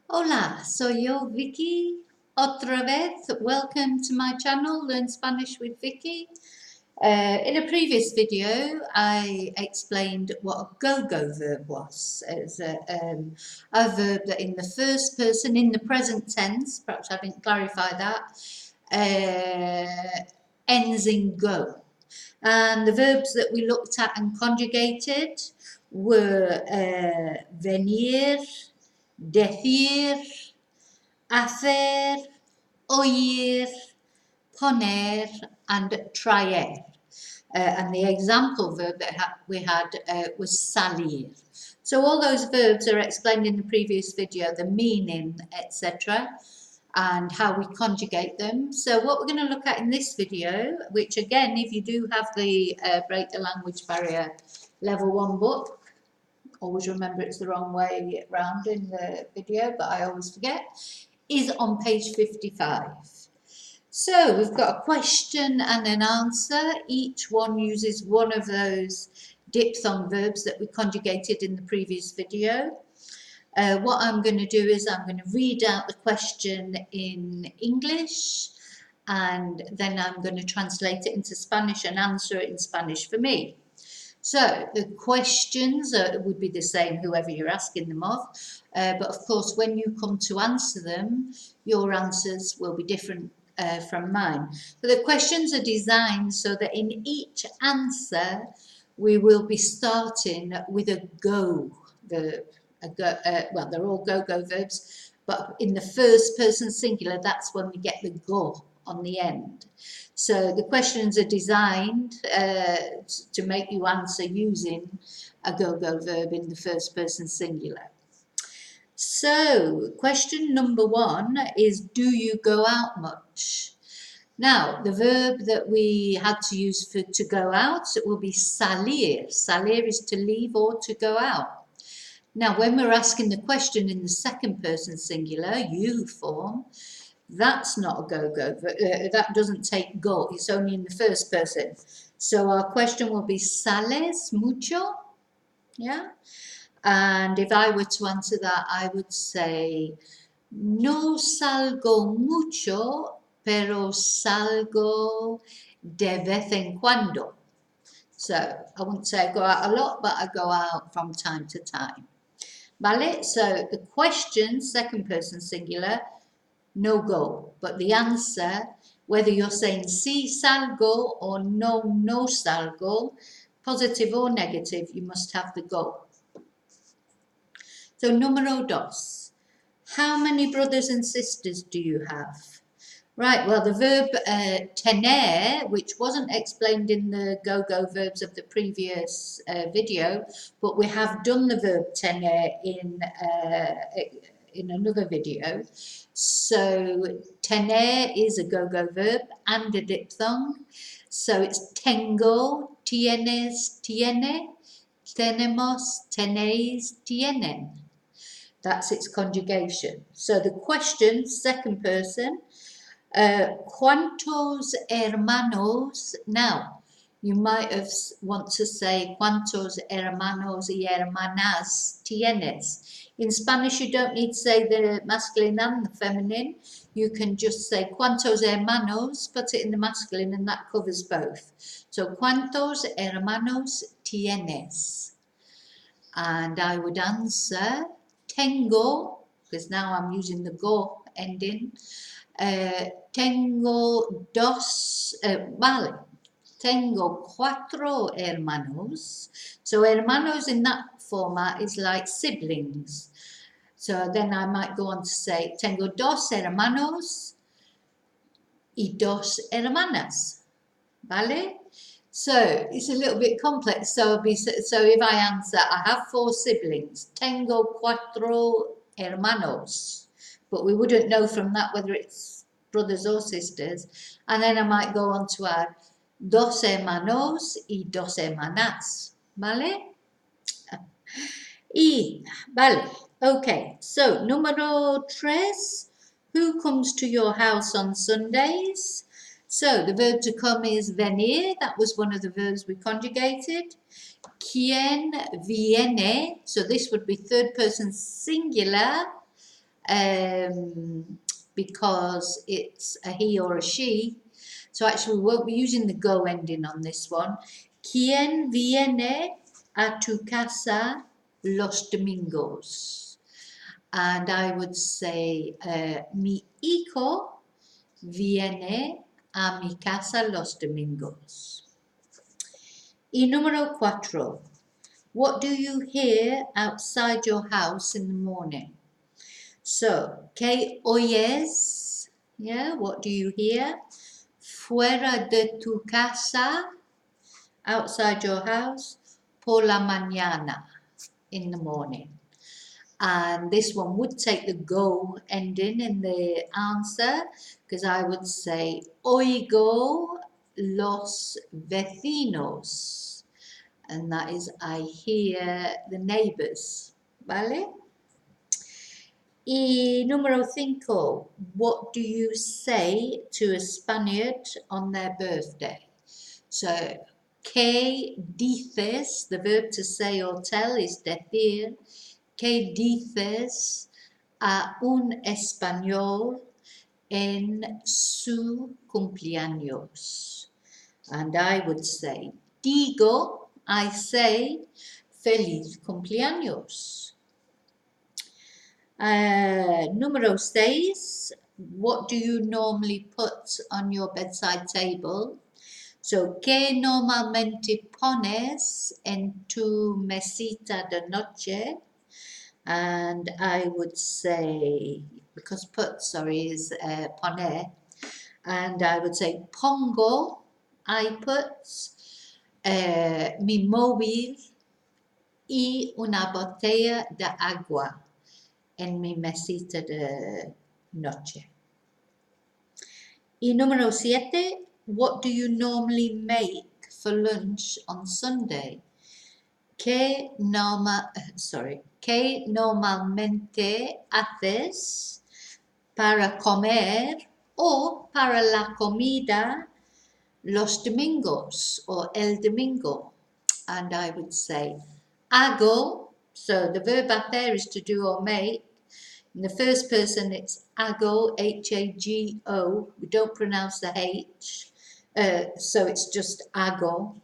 Hola, soy yo, Vicky. Otra vez, welcome to my channel, Learn Spanish with Vicky. In a previous video, I explained what a go-go verb was. It's a verb that in the first person, in the present tense, perhaps I didn't clarify that, ends in go. And the verbs that we looked at and conjugated were venir, decir, hacer, oír, poner, and traer. And the example verb that we had was salir. So all those verbs are explained in the previous video, the meaning, etc., and how we conjugate them. So what we're going to look at in this video, which again, if you do have the Break the Language Barrier Level 1 book, always remember it's the wrong way round in the video, but I always forget, is on page 55. So we've got a question and an answer. Each one uses one of those diphthong verbs that we conjugated in the previous video. What I'm going to do is I'm going to read out the question in English, and then I'm going to translate it into Spanish and answer it in Spanish for me. So the questions would be the same, whoever you're asking them of, but of course when you come to answer them, your answers will be different from mine. So the questions are designed so that in each answer we will be starting with a go verb. Well, they're all go-go verbs, but in the first person singular, that's when we get the go on the end. So the questions are designed to make you answer using a go-go verb in the first person singular. So question number 1 is, do you go out much? Now, the verb that we had to use for to go out, it will be salir. Salir is to leave or to go out. Now, when we're asking the question in the second person singular, you form, that's not a go-go. That doesn't take go. It's only in the first person. So our question will be, ¿sales mucho? Yeah. And if I were to answer that, I would say, no salgo mucho, pero salgo de vez en cuando. So I wouldn't say I go out a lot, but I go out from time to time. Vale? So the question, second person singular, no go. But the answer, whether you're saying sí salgo or no salgo, positive or negative, you must have the go. So número dos. How many brothers and sisters do you have? Right, well, the verb tener, which wasn't explained in the go-go verbs of the previous video, but we have done the verb tener in another video. So tener is a go-go verb and a diphthong. So it's tengo, tienes, tiene, tenemos, tenéis, tienen. That's its conjugation. So the question, second person, ¿cuántos hermanos? Now, you might want to say ¿cuántos hermanos y hermanas tienes? In Spanish, you don't need to say the masculine and the feminine. You can just say ¿cuántos hermanos? Put it in the masculine, and that covers both. So ¿cuántos hermanos tienes? And I would answer tengo, because now I'm using the go ending. Tengo cuatro hermanos. So hermanos in that format is like siblings. So then I might go on to say, tengo dos hermanos y dos hermanas. Vale? So it's a little bit complex. So if I answer, I have 4 siblings. Tengo cuatro hermanos. But we wouldn't know from that whether it's brothers or sisters. And then I might go on to add dos hermanos y dos hermanas. ¿Vale? Vale. Okay. So, número 3. Who comes to your house on Sundays? So, the verb to come is venir. That was one of the verbs we conjugated. Quién viene. So, this would be third person singular. because it's a he or a she. So actually we won't be using the go ending on this one. ¿Quién viene a tu casa los domingos? And I would say, mi hijo viene a mi casa los domingos. Y número 4. What do you hear outside your house in the morning? So, ¿qué oyes? Yeah, what do you hear? Fuera de tu casa, outside your house, por la mañana, in the morning. And this one would take the go ending in the answer, because I would say, oigo los vecinos. And that is, I hear the neighbors. ¿Vale? Y número 5, what do you say to a Spaniard on their birthday? So, ¿qué dices? The verb to say or tell is decir. ¿Qué dices a un español en su cumpleaños? And I would say, digo, I say, feliz cumpleaños. Número 6, what do you normally put on your bedside table? So, ¿qué normalmente pones en tu mesita de noche? And I would say, because put, is poner, and I would say pongo, I put mi móvil y una botella de agua en mi mesita de noche. Y número 7, what do you normally make for lunch on Sunday? ¿Qué normalmente haces para comer o para la comida los domingos or el domingo? And I would say hago, so the verb hacer is to do or make. In the first person it's hago, H-A-G-O. We don't pronounce the H, so it's just hago.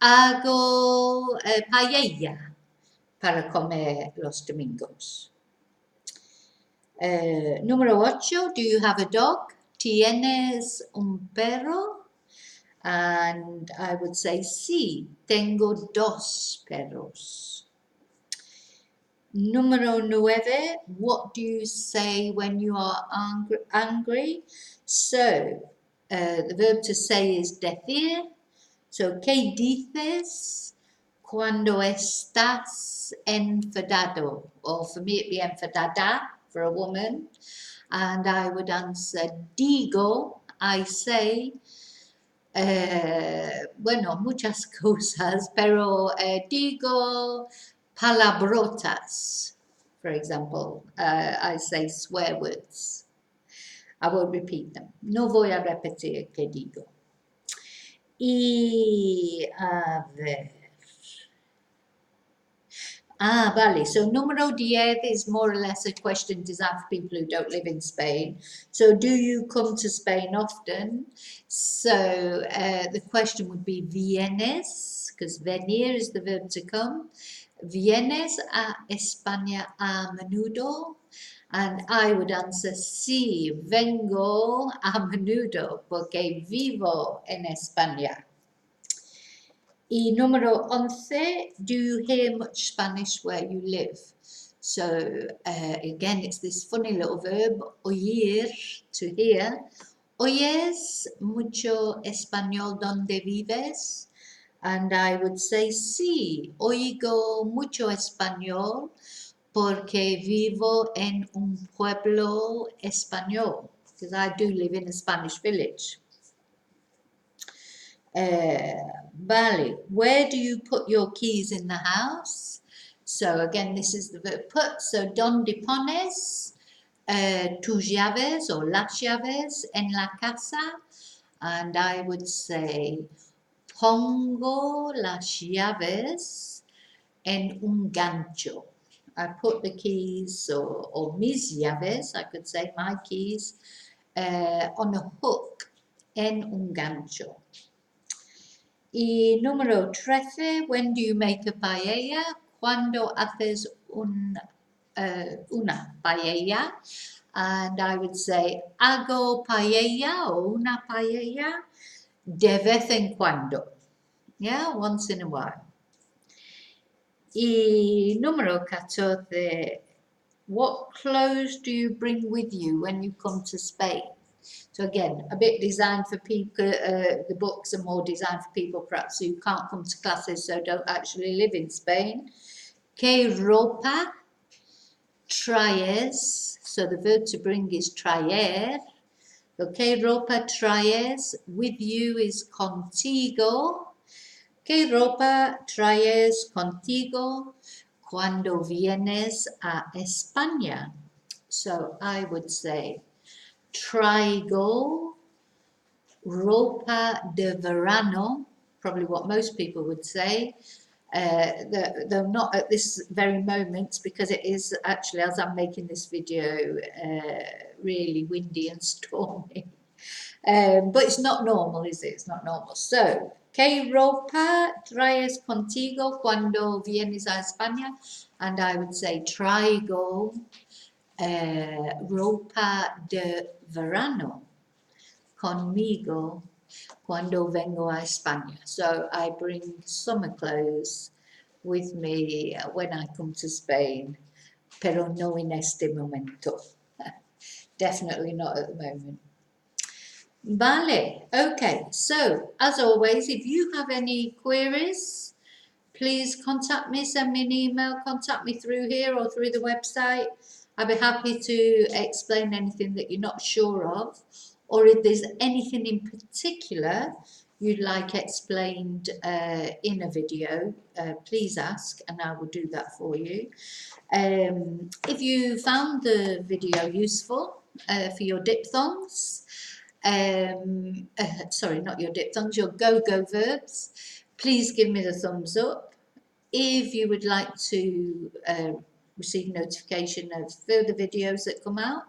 Hago paella para comer los domingos. Número 8, do you have a dog? ¿Tienes un perro? And I would say, sí, tengo 2 perros. Número 9, what do you say when you are angry? So, the verb to say is decir. So, ¿qué dices cuando estás enfadado? Or for me, it'd be enfadada for a woman. And I would answer, digo, I say, bueno, muchas cosas, pero digo palabrotas. For example, I say swear words. I won't repeat them. No voy a repetir que digo. Y a ver. Vale. So número 10 is more or less a question designed for people who don't live in Spain. So do you come to Spain often? So the question would be vienes, because venir is the verb to come. ¿Vienes a España a menudo? And I would answer, sí, vengo a menudo, porque vivo en España. Y número 11, do you hear much Spanish where you live? So again, it's this funny little verb, oír, to hear. ¿Oyes mucho español donde vives? And I would say, sí, oigo mucho español porque vivo en un pueblo español, because I do live in a Spanish village. Vale, where do you put your keys in the house? So again, this is the verb put. So, ¿dónde pones tus llaves or las llaves en la casa? And I would say, pongo las llaves en un gancho. I put the keys or mis llaves, I could say my keys, on a hook, en un gancho. Y número 13, when do you make a paella? Cuando haces una paella? And I would say, hago paella o una paella de vez en cuando. Yeah, once in a while. Y número 14, what clothes do you bring with you when you come to Spain? So again, a bit designed for people, the books are more designed for people perhaps who can't come to classes, so don't actually live in Spain. ¿Qué ropa traes? So the verb to bring is traer. So, ¿qué ropa traes? With you is contigo. ¿Qué ropa traes contigo cuando vienes a España? So I would say, traigo ropa de verano, probably what most people would say, though not at this very moment, because it is actually, as I'm making this video, really windy and stormy. But it's not normal, is it? It's not normal. So, ¿qué ropa traes contigo cuando vienes a España? And I would say, traigo ropa de verano conmigo cuando vengo a España. So I bring summer clothes with me when I come to Spain, pero no en este momento. Definitely not at the moment. Vale, okay, so as always, if you have any queries, please contact me, send me an email, contact me through here or through the website. I'd be happy to explain anything that you're not sure of, or if there's anything in particular you'd like explained in a video, please ask and I will do that for you. If you found the video useful for your diphthongs, sorry, not your diphthongs, your go-go verbs, please give me the thumbs up. If you would like to receive notification of further videos that come out,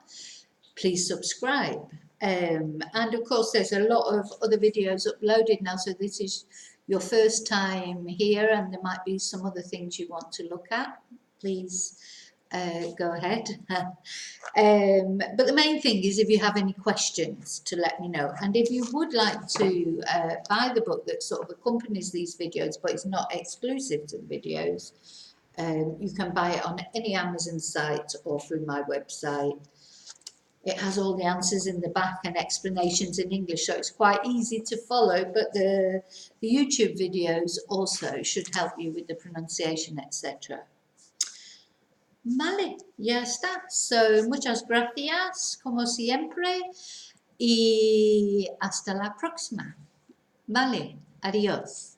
please subscribe. And of course, there's a lot of other videos uploaded now, so this is your first time here and there might be some other things you want to look at. Please go ahead. But the main thing is if you have any questions to let me know, and if you would like to buy the book that sort of accompanies these videos but it's not exclusive to the videos, you can buy it on any Amazon site or through my website. It has all the answers in the back and explanations in English, so it's quite easy to follow, but the YouTube videos also should help you with the pronunciation, etc. Vale, ya está. So, muchas gracias, como siempre, y hasta la próxima. Vale, adiós.